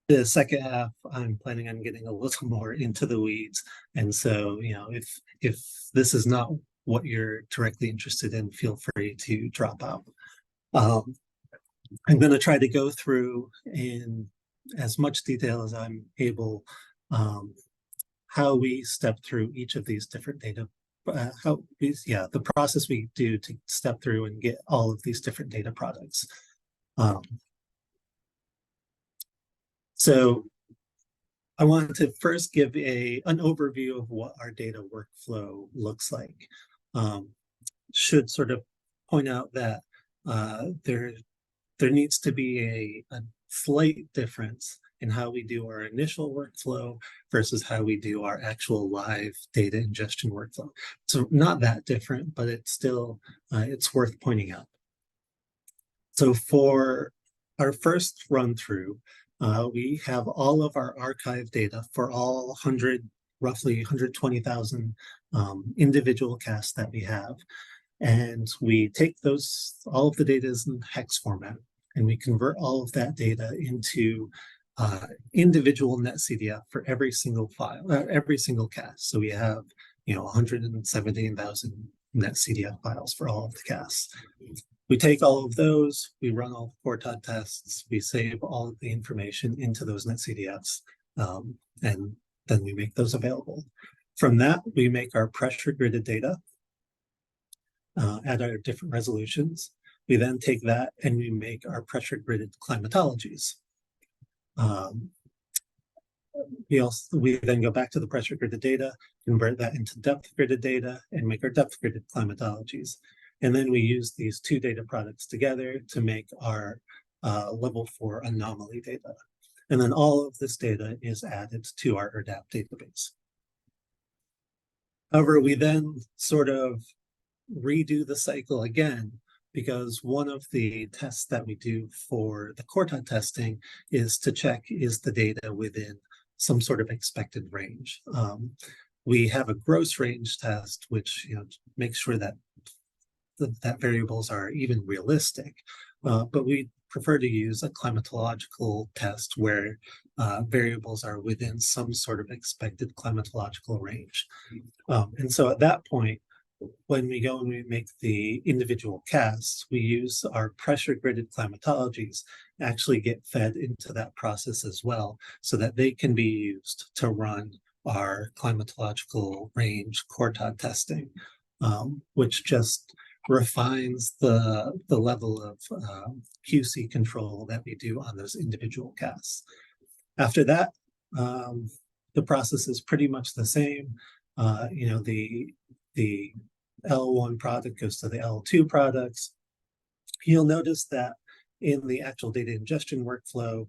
The second half, I'm planning on getting a little more into the weeds. And so, if this is not what you're directly interested in, feel free to drop out. Um, I'm going to try to go through in as much detail as I'm able, um, how we step through each of these different data, the process we do to step through and get all of these different data products. So I wanted to first give an overview of what our data workflow looks like. Should sort of point out that there needs to be a slight difference in how we do our initial workflow versus how we do our actual live data ingestion workflow. So not that different, but it's still, it's worth pointing out. So for our first run through, we have all of our archive data for all roughly 120,000 individual casts that we have. And we take all of the data is in hex format, and we convert all of that data into individual netcdf for every single file, every single cast. So we have, 117,000 netcdf files for all of the casts. We take all of those, we run all the Cortod tests, we save all of the information into those netcdfs, and then we make those available. From that, we make our pressure gridded data at our different resolutions. We then take that and we make our pressure gridded climatologies. We then go back to the pressure gridded data, convert that into depth gridded data, and make our depth gridded climatologies. And then we use these two data products together to make our level 4 anomaly data. And then all of this data is added to our ERDDAP database. However, we then sort of redo the cycle again, because one of the tests that we do for the Cortod testing is to check, is the data within some sort of expected range. We have a gross range test, which makes sure that that variables are even realistic, but we prefer to use a climatological test where variables are within some sort of expected climatological range. And so at that point, when we go and we make the individual casts, we use our pressure gridded climatologies actually get fed into that process as well, so that they can be used to run our climatological range Cortod testing, which just refines the level of QC control that we do on those individual casts. After that, the process is pretty much the same. The L1 product goes to the L2 products. You'll notice that in the actual data ingestion workflow,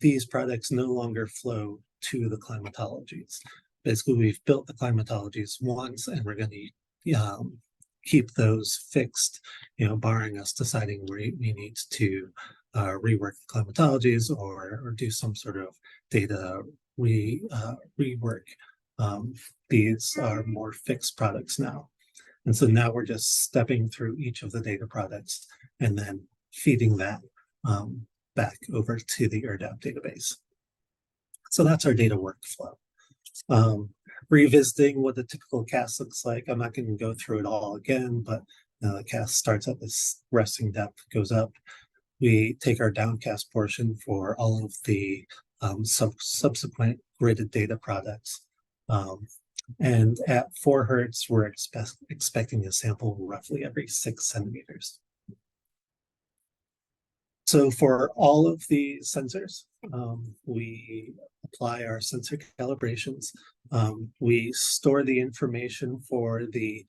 these products no longer flow to the climatologies. Basically, we've built the climatologies once, and we're going to keep those fixed, barring us deciding we need to rework the climatologies or do some sort of data rework. These are more fixed products now. And so now we're just stepping through each of the data products and then feeding that back over to the ERDDAP database. So that's our data workflow. Revisiting what the typical cast looks like, I'm not going to go through it all again, but the cast starts at this resting depth, goes up. We take our downcast portion for all of the subsequent gridded data products. And at 4 hertz, we're expecting a sample roughly every 6 centimeters. So for all of the sensors, we apply our sensor calibrations. We store the information for the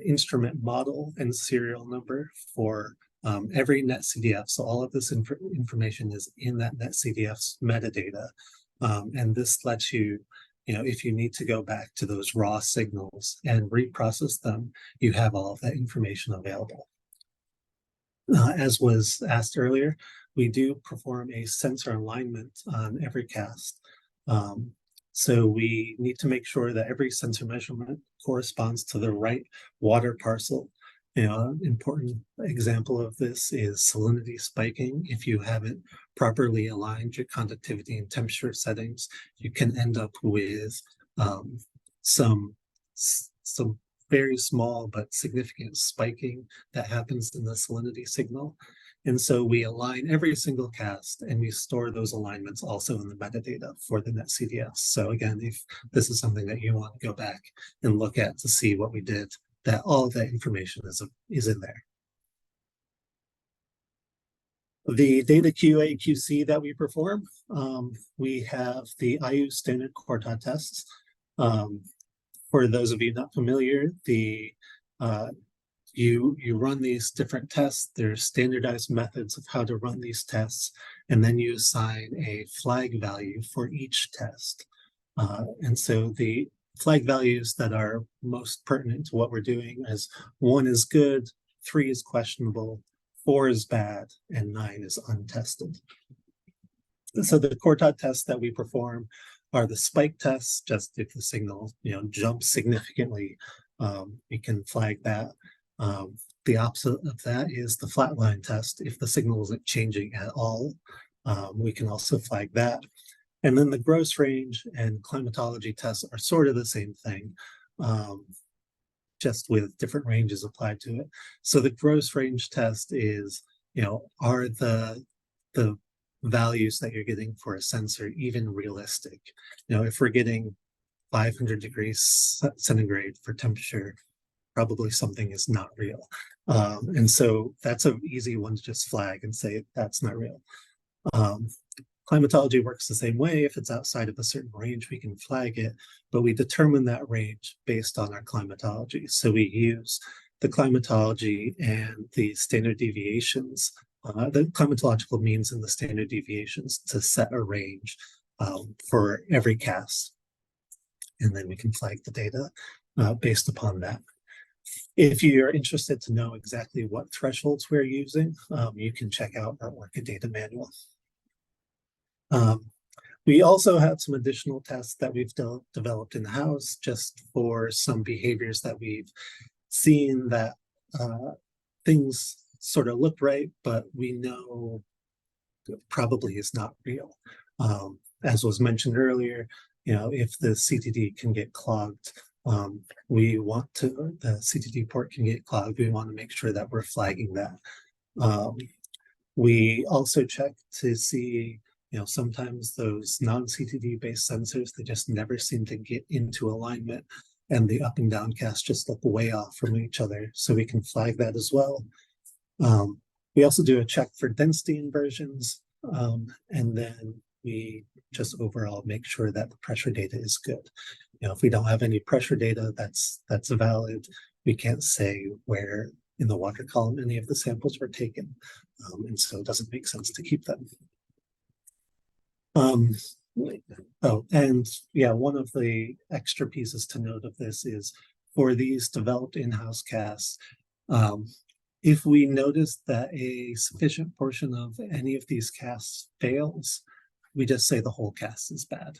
instrument model and serial number for every netcdf. So all of this information is in that netcdf's metadata. And this lets you, if you need to go back to those raw signals and reprocess them, you have all of that information available. As was asked earlier, we do perform a sensor alignment on every cast. So we need to make sure that every sensor measurement corresponds to the right water parcel. An important example of this is salinity spiking. If you haven't properly aligned your conductivity and temperature settings, you can end up with some very small but significant spiking that happens in the salinity signal. And so we align every single cast and we store those alignments also in the metadata for the NetCDS. So again, if this is something that you want to go back and look at to see what we did, that all of that information is in there. The data QA QC that we perform, we have the IU standard quartile tests. For those of you not familiar, you run these different tests. There's standardized methods of how to run these tests, and then you assign a flag value for each test. And so the flag values that are most pertinent to what we're doing is 1 is good, 3 is questionable, 4 is bad, and 9 is untested. So the quartile tests that we perform are the spike tests. Just if the signal jumps significantly, we can flag that. The opposite of that is the flatline test. If the signal isn't changing at all, we can also flag that. And then the gross range and climatology tests are sort of the same thing, just with different ranges applied to it. So the gross range test is, are the values that you're getting for a sensor even realistic? If we're getting 500 degrees centigrade for temperature, probably something is not real. And so that's an easy one to just flag and say that's not real. Climatology works the same way. If it's outside of a certain range, we can flag it, but we determine that range based on our climatology. So we use the climatology and the standard deviations, the climatological means and the standard deviations to set a range for every cast. And then we can flag the data based upon that. If you're interested to know exactly what thresholds we're using, you can check out our ORCA data manual. We also have some additional tests that we've developed in-house just for some behaviors that we've seen that things sort of look right, but we know probably is not real. As was mentioned earlier, if the CTD can get clogged, the CTD port can get clogged, we want to make sure that we're flagging that. We also check to see, sometimes those non-CTD based sensors, they just never seem to get into alignment, and the up and down cast just look way off from each other. So we can flag that as well. We also do a check for density inversions, and then we just overall make sure that the pressure data is good. If we don't have any pressure data that's valid, we can't say where in the water column any of the samples were taken, and so it doesn't make sense to keep them. One of the extra pieces to note of this is for these developed in-house casts, if we notice that a sufficient portion of any of these casts fails, we just say the whole cast is bad.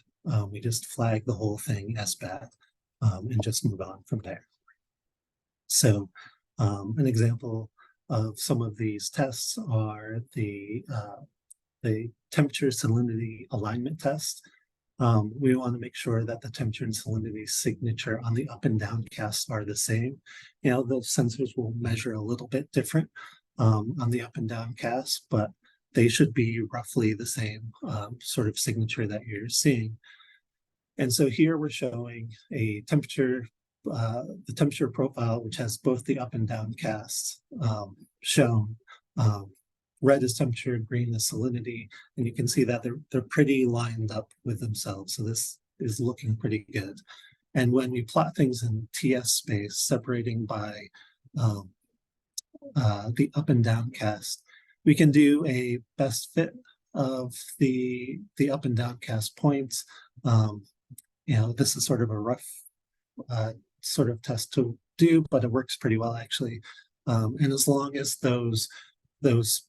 We just flag the whole thing as bad and just move on from there. So an example of some of these tests are the temperature salinity alignment test. We want to make sure that the temperature and salinity signature on the up and down casts are the same. The sensors will measure a little bit different on the up and down cast, but they should be roughly the same sort of signature that you're seeing. And so here we're showing a temperature, the temperature profile, which has both the up and down casts shown. Red is temperature, green is salinity, and you can see that they're pretty lined up with themselves. So this is looking pretty good. And when we plot things in TS space, separating by the up and down cast, we can do a best fit of the up and down cast points. This is sort of a rough sort of test to do, but it works pretty well actually. And as long as those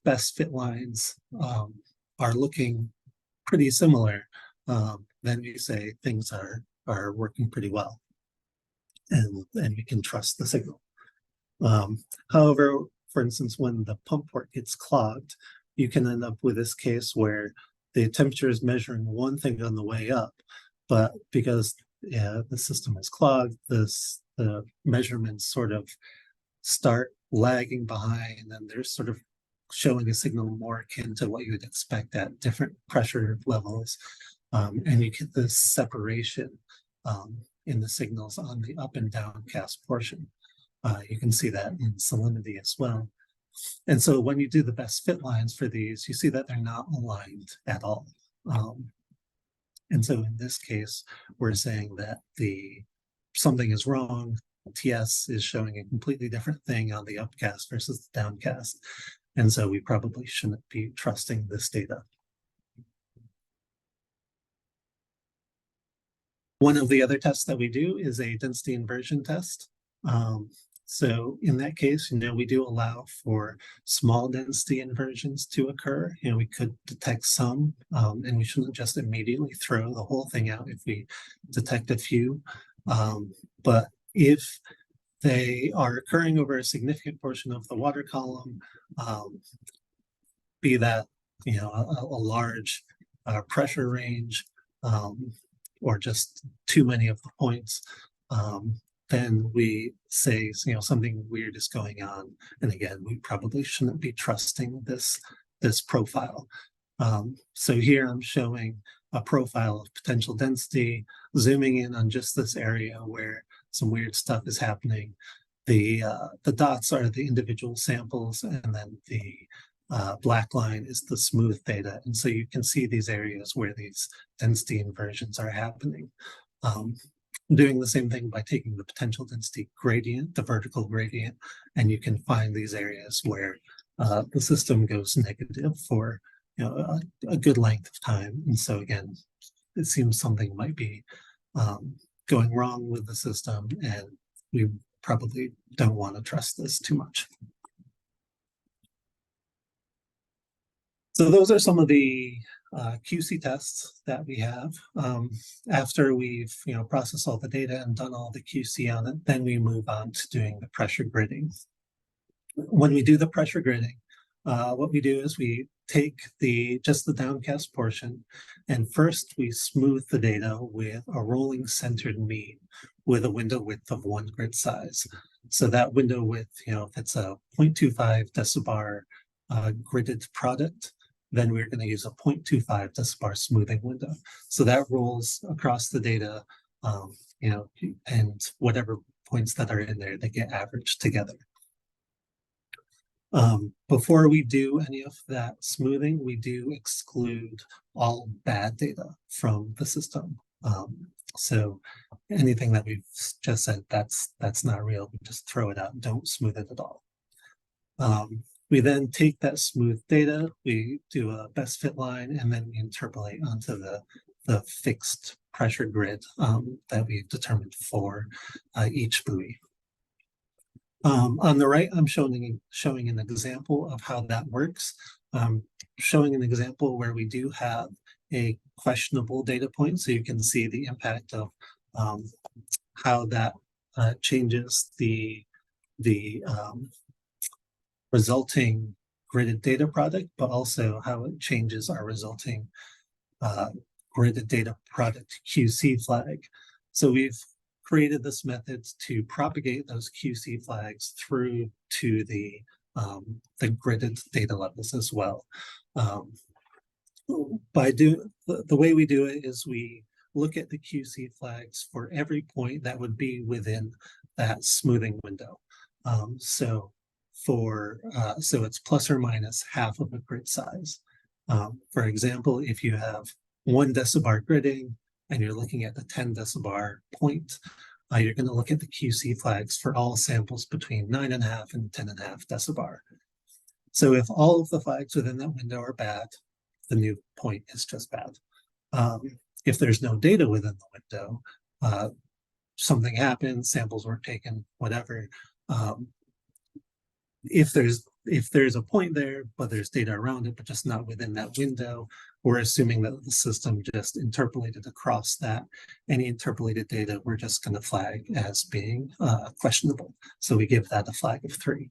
best fit lines are looking pretty similar, then you say things are working pretty well, and we can trust the signal. However, for instance, when the pump port gets clogged, you can end up with this case where the temperature is measuring one thing on the way up, but because the system is clogged, the measurements sort of start lagging behind, and they're sort of showing a signal more akin to what you would expect at different pressure levels. And you get this separation in the signals on the up and down cast portion. You can see that in salinity as well. And so when you do the best fit lines for these, you see that they're not aligned at all. And so in this case, we're saying that something is wrong. TS is showing a completely different thing on the upcast versus the downcast. And so we probably shouldn't be trusting this data. One of the other tests that we do is a density inversion test. So in that case, we do allow for small density inversions to occur. We could detect some, and we shouldn't just immediately throw the whole thing out if we detect a few. But if they are occurring over a significant portion of the water column, be that a large pressure range, or just too many of the points, then we say something weird is going on. And again, we probably shouldn't be trusting this profile. So here I'm showing a profile of potential density, zooming in on just this area where some weird stuff is happening. The dots are the individual samples, and then the black line is the smooth data. And so you can see these areas where these density inversions are happening. Doing the same thing by taking the potential density gradient, the vertical gradient, and you can find these areas where the system goes negative for a good length of time. And so again, it seems something might be going wrong with the system, and we probably don't want to trust this too much. So those are some of the QC tests that we have. After we've processed all the data and done all the QC on it, then we move on to doing the pressure gridding. When we do the pressure gridding, what we do is we take just the downcast portion, and first we smooth the data with a rolling centered mean with a window width of 1 grid size. So that window width, if it's a 0.25 decibar gridded product, then we're going to use a 0.25 decibar smoothing window. So that rolls across the data, and whatever points that are in there, they get averaged together. Before we do any of that smoothing, we do exclude all bad data from the system. So anything that we've just said, that's not real, we just throw it out and don't smooth it at all. We then take that smooth data, we do a best fit line, and then we interpolate onto the fixed pressure grid that we've determined for each buoy. On the right, I'm showing an example of how that works. Showing an example where we do have a questionable data point, so you can see the impact of how that changes the resulting gridded data product, but also how it changes our resulting gridded data product QC flag. So we've created this method to propagate those QC flags through to the gridded data levels as well. By the way we do it is we look at the QC flags for every point that would be within that smoothing window. So it's plus or minus half of a grid size. For example, if you have 1 decibar gridding and you're looking at the 10 decibar point, you're going to look at the QC flags for all samples between 9.5 and 10.5 decibar. So if all of the flags within that window are bad, the new point is just bad. If there's no data within the window, something happened, samples weren't taken, whatever. If there's a point there, but there's data around it, but just not within that window, we're assuming that the system just interpolated across that. Any interpolated data, we're just going to flag as being questionable. So we give that a flag of 3.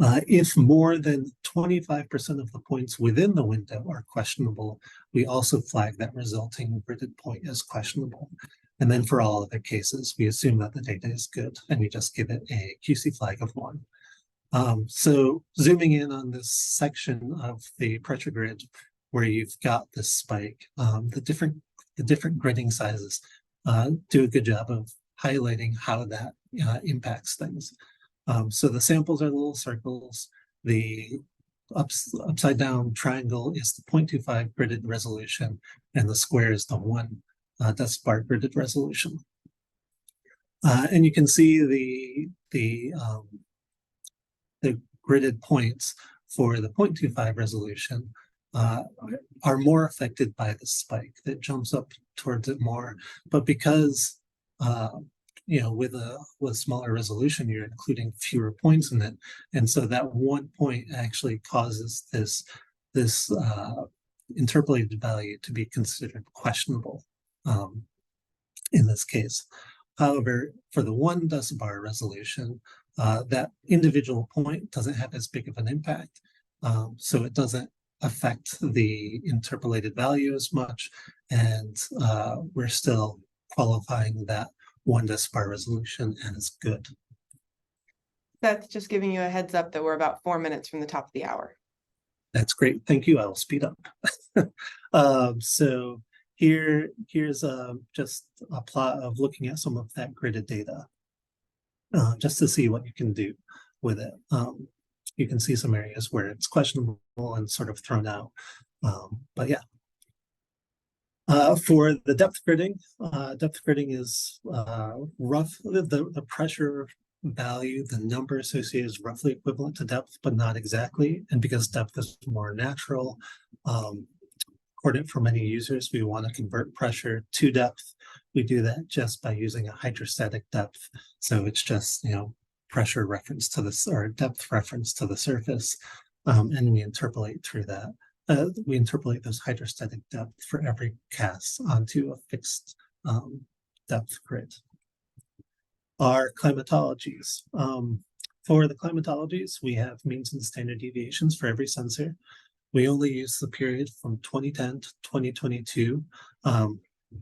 If more than 25% of the points within the window are questionable, we also flag that resulting gridded point as questionable. And then for all other cases, we assume that the data is good and we just give it a QC flag of 1. So zooming in on this section of the pressure grid where you've got this spike, the different gridding sizes do a good job of highlighting how that impacts things. So the samples are the little circles. The upside down triangle is the 0.25 gridded resolution, and the square is the 1 decibar gridded resolution. And you can see the gridded points for the 0.25 resolution are more affected by the spike that jumps up towards it more. But because with smaller resolution, you're including fewer points in it, and so that 1 point actually causes this interpolated value to be considered questionable in this case. However, for the 1 decibar resolution, that individual point doesn't have as big of an impact, so it doesn't affect the interpolated value as much, and we're still qualifying that 1 decibar resolution as good. That's just giving you a heads up that we're about 4 minutes from the top of the hour. That's great. Thank you. I will speed up. So here's just a plot of looking at some of that gridded data, just to see what you can do with it. You can see some areas where it's questionable and sort of thrown out. But yeah. For the depth gridding is roughly the pressure value, the number associated is roughly equivalent to depth, but not exactly. And because depth is more natural, according for many users, we want to convert pressure to depth. We do that just by using a hydrostatic depth. So it's just, pressure reference to this or depth reference to the surface, and we interpolate through that. We interpolate those hydrostatic depth for every cast onto a fixed depth grid. Our climatologies. For the climatologies, we have means and standard deviations for every sensor. We only use the period from 2010 to 2022.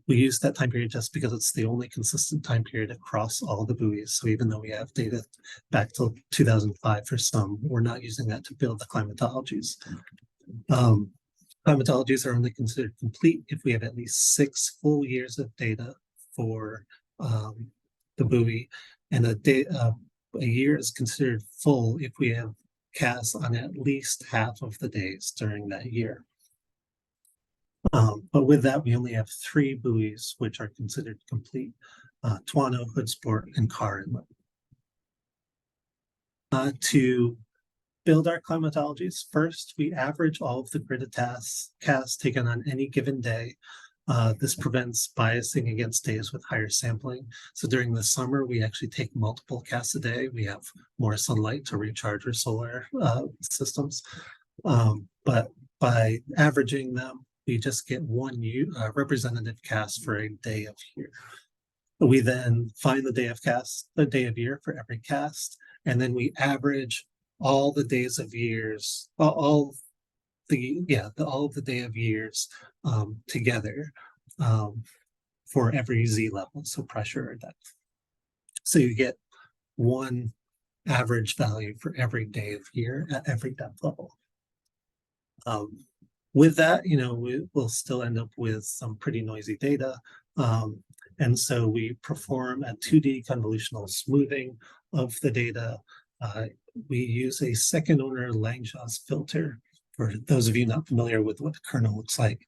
We use that time period just because it's the only consistent time period across all the buoys. So even though we have data back till 2005 for some, we're not using that to build the climatologies. Climatologies are only considered complete if we have at least 6 full years of data for the buoy, and a year is considered full if we have casts on at least half of the days during that year. But with that, we only have 3 buoys which are considered complete: Tuano, Hoodsport, and Carr Inlet. To build our climatologies, first we average all of the gridded casts taken on any given day. This prevents biasing against days with higher sampling. So during the summer, we actually take multiple casts a day. We have more sunlight to recharge our solar systems. But by averaging them, we just get 1 representative cast for a day of year. We then find the day of year for every cast, and then we average all the days of years, all of the day of years together for every Z level, so pressure or depth. So you get 1 average value for every day of year at every depth level. With that, we'll still end up with some pretty noisy data. And so we perform a 2D convolutional smoothing of the data. We use a second order Langevin filter. For those of you not familiar with what the kernel looks like,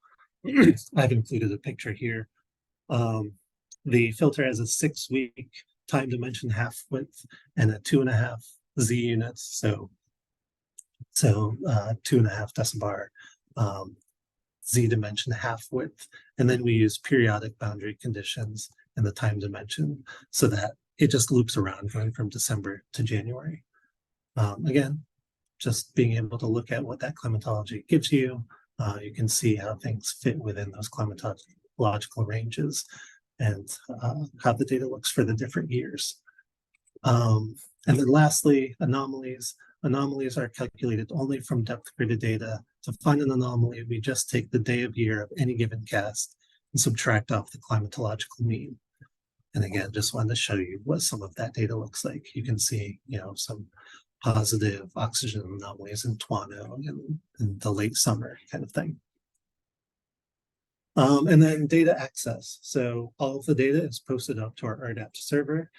I've included a picture here. The filter has a 6-week time dimension half width and a 2.5 Z units, so 2.5 decibar Z dimension half width, and then we use periodic boundary conditions in the time dimension so that it just loops around going from December to January. Again, just being able to look at what that climatology gives you, you can see how things fit within those climatological ranges and how the data looks for the different years. And then lastly, anomalies. anomalies are calculated only from depth graded data. To find an anomaly, we just take the day of year of any given cast and subtract off the climatological mean. And again, just wanted to show you what some of that data looks like. You can see, some positive oxygen anomalies in Tuano in the late summer kind of thing. And then data access. So all of the data is posted up to our ERDDAP server.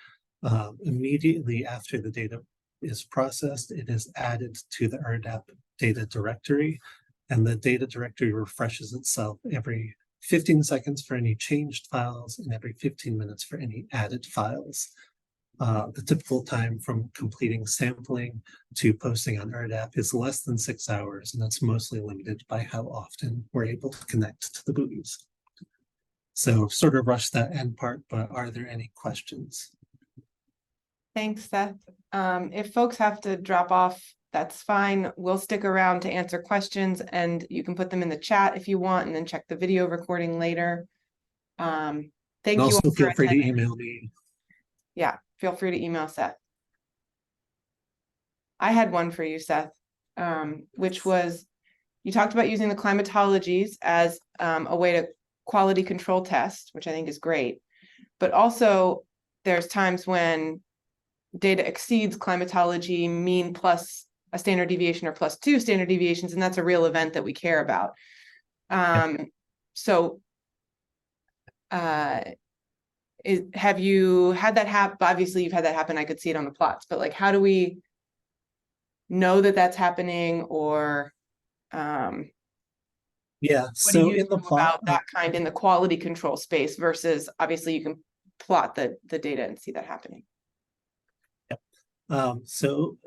Immediately after the data is processed, it is added to the ERDDAP data directory, and the data directory refreshes itself every 15 seconds for any changed files and every 15 minutes for any added files. The typical time from completing sampling to posting on ERDDAP is less than 6 hours, and that's mostly limited by how often we're able to connect to the buoys. So sort of rushed that end part, but are there any questions? Thanks, Seth. If folks have to drop off, that's fine. We'll stick around to answer questions, and you can put them in the chat if you want, and then check the video recording later. Thank you. Also, all feel free to attending. email me. Yeah, feel free to email Seth. I had one for you, Seth, which was, you talked about using the climatologies as a way to quality control test, which I think is great. But also, there's times when data exceeds climatology mean plus a standard deviation or plus 2 standard deviations, and that's a real event that we care about. So have you had that happen? Obviously you've had that happen. I could see it on the plots, but like, how do we know that that's happening? Or Yeah, what so do you in the know plot, about that kind in the quality control space versus obviously you can plot the data and see that happening? So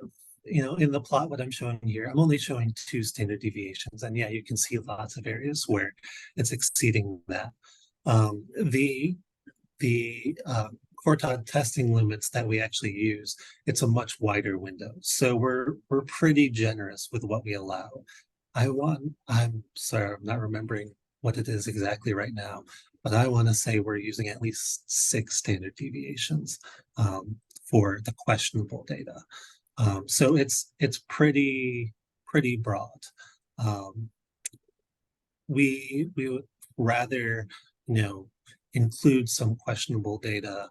in the plot, what I'm showing here, I'm only showing 2 standard deviations, and yeah, you can see lots of areas where it's exceeding that. The Cortod testing limits that we actually use, it's a much wider window. So we're pretty generous with what we allow. I'm sorry, I'm not remembering what it is exactly right now, but I want to say we're using at least 6 standard deviations for the questionable data. So it's pretty broad. We would rather, include some questionable data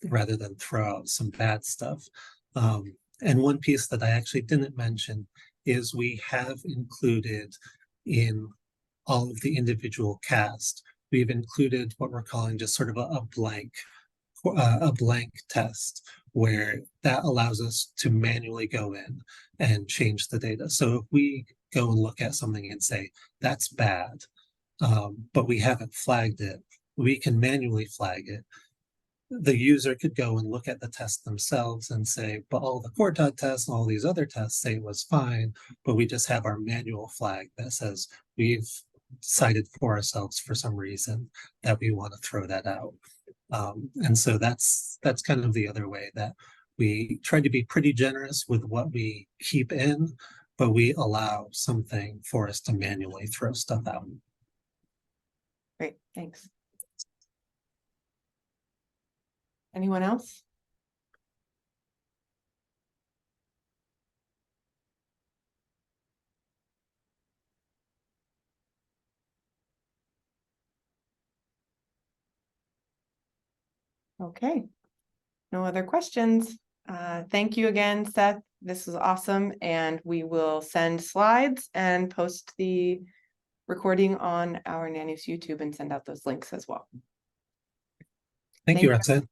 rather than throw out some bad stuff. And one piece that I actually didn't mention is we have included in all of the individual cast, we've included what we're calling just sort of a blank test, where that allows us to manually go in and change the data. So if we go and look at something and say, that's bad, but we haven't flagged it, we can manually flag it. The user could go and look at the test themselves and say, but all the Cortod tests and all these other tests say it was fine, but we just have our manual flag that says we've cited for ourselves for some reason that we want to throw that out. And so that's kind of the other way that we try to be pretty generous with what we keep in, but we allow something for us to manually throw stuff out. Great, thanks. Anyone else? Okay, no other questions. Thank you again, Seth. This was awesome, and we will send slides and post the recording on our NanoNews YouTube and send out those links as well. Thank you, Roxanne.